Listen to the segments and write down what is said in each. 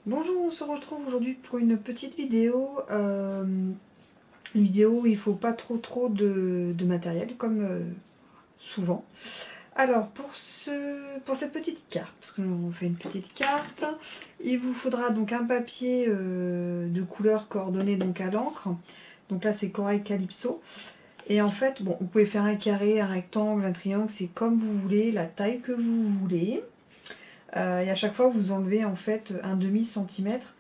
Bonjour, on se retrouve aujourd'hui pour une petite vidéo. Une vidéo où il ne faut pas trop de matériel, comme souvent. Alors, pour cette petite carte, parce qu'on fait une petite carte, il vous faudra donc un papier de couleur coordonnée donc à l'encre. Donc là, c'est Corail Calypso. Et en fait, bon, vous pouvez faire un carré, un rectangle, un triangle, c'est comme vous voulez, la taille que vous voulez. Et à chaque fois, vous enlevez en fait un demi-centimètre.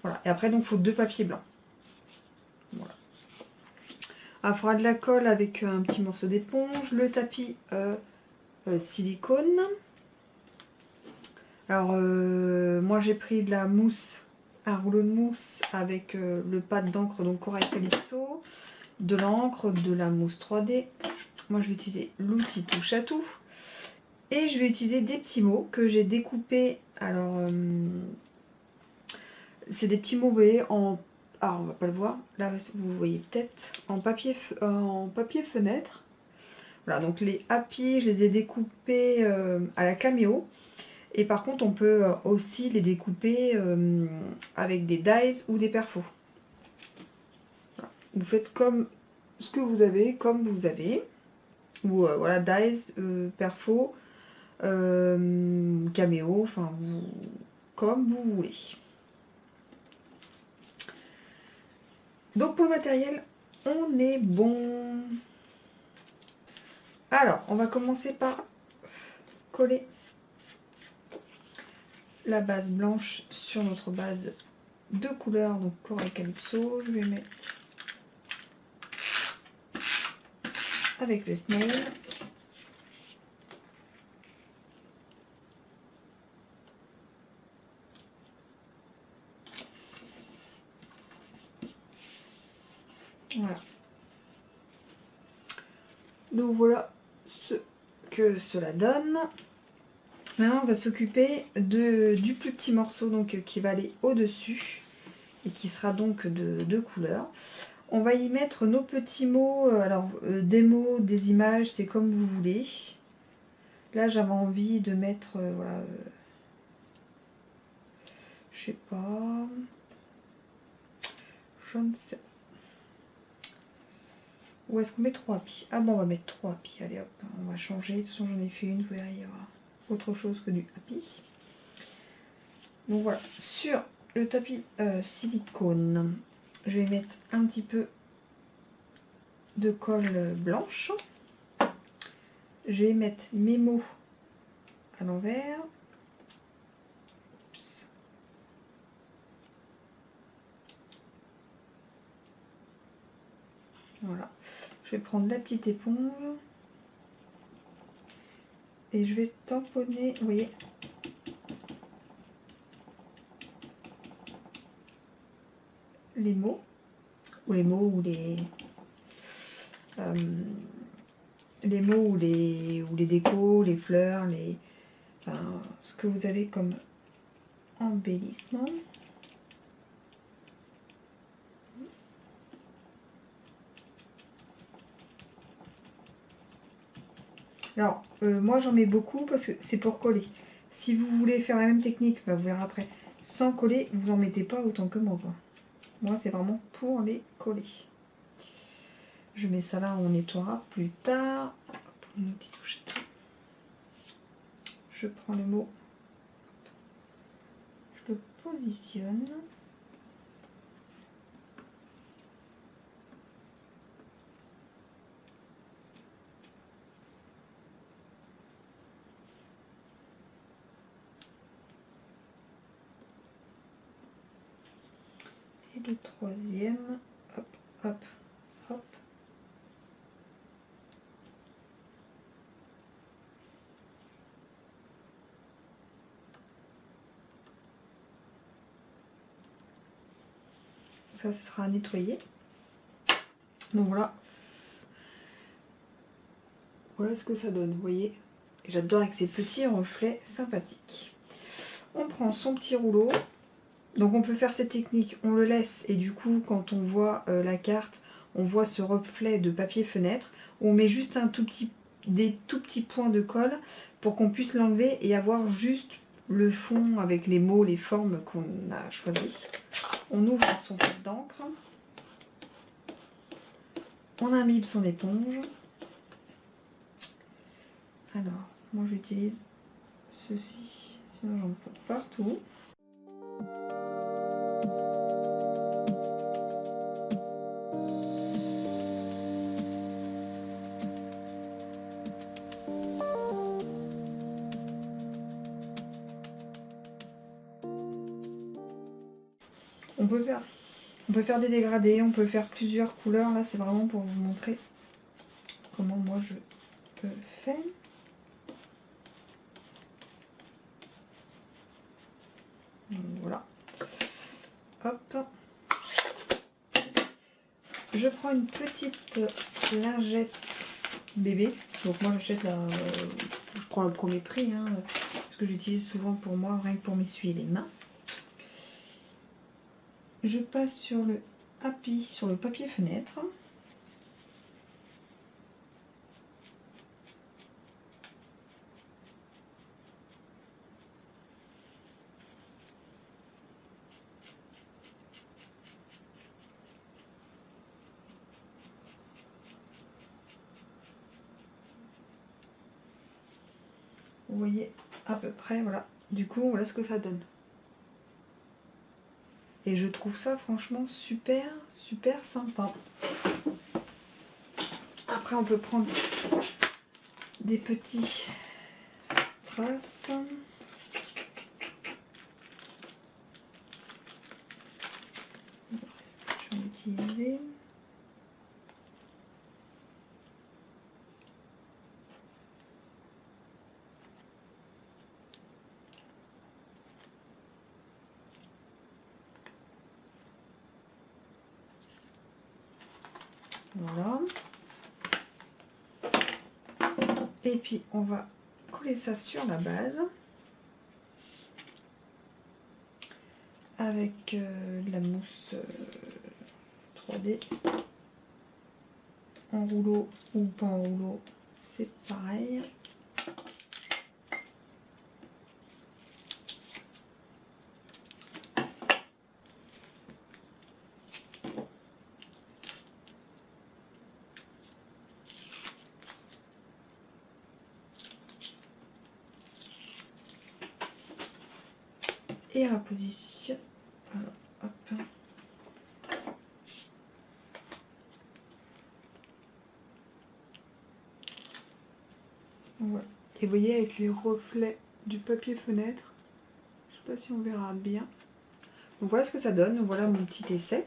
Voilà. Et après, donc, il faut deux papiers blancs. Voilà. Il faudra de la colle avec un petit morceau d'éponge, le tapis silicone. Alors, moi, j'ai pris de la mousse, un rouleau de mousse avec le pad d'encre, donc Corail Calypso, de l'encre, de la mousse 3D. Moi, je vais utiliser l'outil touche à tout. Et je vais utiliser des petits mots que j'ai découpés. Alors, c'est des petits mots, vous voyez, en... Alors, on va pas le voir. Là, vous voyez peut-être en papier fenêtre. Voilà, donc les happy, je les ai découpés à la caméo. Et par contre, on peut aussi les découper avec des dies ou des perfos. Voilà. Vous faites comme ce que vous avez, comme vous avez. Ou voilà, dies, perfos, caméo, enfin, comme vous voulez. Donc pour le matériel, on est bon. Alors, on va commencer par coller la base blanche sur notre base de couleur, donc Corail Calypso. Je vais mettre avec le snail. Voilà. Donc voilà ce que cela donne. Maintenant, on va s'occuper du plus petit morceau donc, qui va aller au-dessus et qui sera donc de couleur. On va y mettre nos petits mots, alors des mots, des images, c'est comme vous voulez. Là, j'avais envie de mettre, voilà, je sais pas, je ne sais pas. Où est-ce qu'on met 3 happy? Ah bon, on va mettre 3 happy, allez hop, on va changer. De toute façon, j'en ai fait une, vous verrez, il y aura autre chose que du happy. Donc voilà, sur le tapis silicone, je vais mettre un petit peu de colle blanche. Je vais mettre mes mots à l'envers. Voilà. Je vais prendre la petite éponge et je vais tamponner, vous voyez, les mots ou les mots ou les mots ou les décos, les fleurs, enfin, ce que vous avez comme embellissement. Alors, moi j'en mets beaucoup parce que c'est pour coller. Si vous voulez faire la même technique, bah, vous verrez après, sans coller, vous en mettez pas autant que moi, quoi. Moi, c'est vraiment pour les coller. Je mets ça là, on nettoiera plus tard. Pour une petite touche. Je prends le mot, je le positionne. Et le troisième, hop, hop, hop. Ça, ce sera à nettoyer. Donc voilà. Voilà ce que ça donne, vous voyez. J'adore avec ces petits reflets sympathiques. On prend son petit rouleau. Donc on peut faire cette technique, on le laisse et du coup quand on voit la carte, on voit ce reflet de papier fenêtre. On met juste des tout petits points de colle pour qu'on puisse l'enlever et avoir juste le fond avec les mots, les formes qu'on a choisies. On ouvre son pack d'encre. On imbibe son éponge. Alors, moi j'utilise ceci, sinon j'en fous partout. On peut faire des dégradés, on peut faire plusieurs couleurs. Là, c'est vraiment pour vous montrer comment moi je le fais. Donc, voilà. Hop. Je prends une petite lingette bébé. Donc moi j'achète la... je prends le premier prix, hein, parce que j'utilise souvent pour moi, rien que pour m'essuyer les mains. Je passe sur le Happy, sur le papier fenêtre. Vous voyez à peu près, voilà. Du coup, voilà ce que ça donne. Et je trouve ça franchement super, super sympa. Après, on peut prendre des petits strass. Je vais utiliser. Voilà. Et puis on va coller ça sur la base avec de la mousse 3D en rouleau ou pas en rouleau, c'est pareil. Et à la position, alors, hop. Voilà. Et vous voyez avec les reflets du papier fenêtre, je sais pas si on verra bien. Donc voilà ce que ça donne, donc voilà mon petit essai.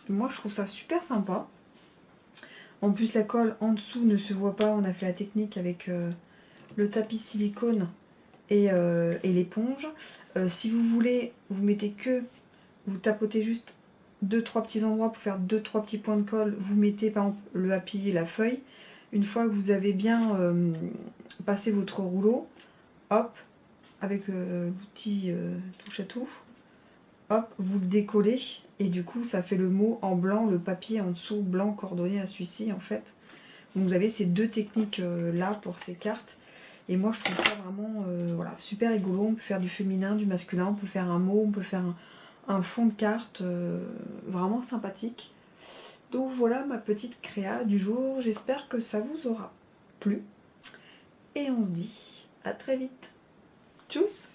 Moi je trouve ça super sympa. En plus la colle en dessous ne se voit pas, on a fait la technique avec le tapis silicone et l'éponge. Si vous voulez, vous mettez que, vous tapotez juste 2-3 petits endroits pour faire 2-3 petits points de colle. Vous mettez par exemple le happy et la feuille. Une fois que vous avez bien passé votre rouleau, hop, avec l'outil touche à tout, hop, vous le décollez et du coup ça fait le mot en blanc, le papier en dessous blanc coordonné à celui-ci en fait. Donc vous avez ces deux techniques là pour ces cartes. Et moi je trouve ça vraiment voilà, super rigolo. On peut faire du féminin, du masculin, on peut faire un mot, on peut faire un fond de carte vraiment sympathique. Donc voilà ma petite créa du jour. J'espère que ça vous aura plu. Et on se dit à très vite. Tchuss!